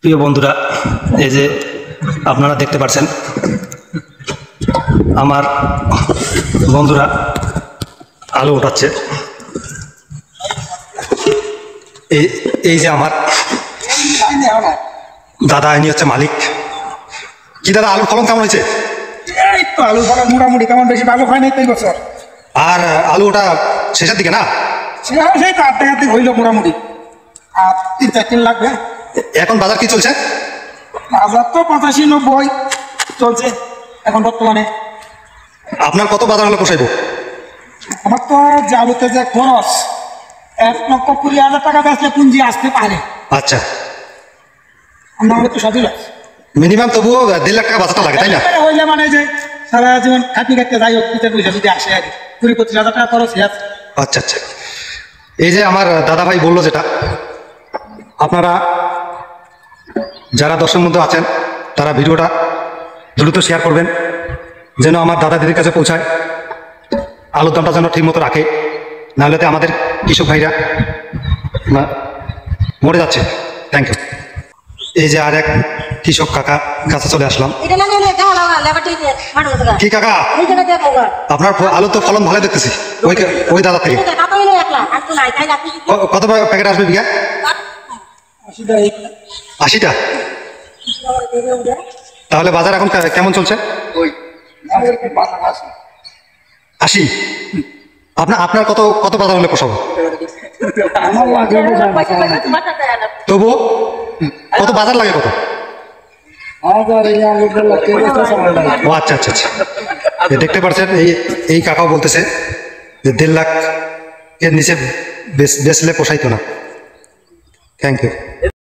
প্রিয় বন্ধুরা, এই যে আপনারা দেখতে পাচ্ছেন আমার বন্ধুরা আলু উঠাচ্ছে। এই যে আমার দাদা, ইনি হচ্ছে মালিক। কি দাদা, আলুর ফলন কেমন হয়েছে? এই তো আলু ফলন মোটামুটি, কেমন বেশি ভালো হয় নাই তো এই বছর। আর আলু ওটা শেষের দিকে না? সেই তো আটটা হইল মোটামুটি, আর 3-4 দিন লাগবে। এখন বাজার কি চলছে? বাজার তো 85-90 চলছে এখন বর্তমানে। আপনার কত বাজার হলে পোষাইব? আমার তো যে আলুতে যে খরচ, 1,20,000 টাকা বেচলে পুঁজি আসতে পারে। আচ্ছা, আমার তো সবই আছে মিনিমাম তবুও 1.5 লাখ টাকা বাজারটা লাগে, তাই না? হইলে মানে যে সারা জীবন খাটনি খাটতে যাই হোক, পয়সা যদি আসে আর 20-25,000 টাকা খরচ হয়ে আছে। আচ্ছা আচ্ছা, এই যে আমার দাদা ভাই বললো যেটা, আপনারা যারা দর্শকের মধ্যে আছেন তারা ভিডিওটা দ্রুত শেয়ার করবেন, যেন আমার দাদা দিদির কাছে পৌঁছায়, আলুর দামটা যেন ঠিক মতো রাখে, নাহলে তো আমাদের কৃষক ভাইরা মরে যাচ্ছে। Thank you. এই যে আর এক কৃষক কাকা কাছে চলে আসলাম। কি কাকা, আপনার আলু তো ফলন ভালো দেখতেছি ওই দাদা থেকে। কত প্যাকেট আসবে বিঘা? 80টা। তাহলে বাজার এখন কেমন চলছে? 80। আপনার কত কত বাজার হলে পোষাবো? তবু কত বাজার লাগে? কত? ও আচ্ছা আচ্ছা আচ্ছা, দেখতে পাচ্ছেন এই কাকাও বলতেছে যে 1.5 লাখ এর নিচে বেচলে পোষাইতো না। Thank you.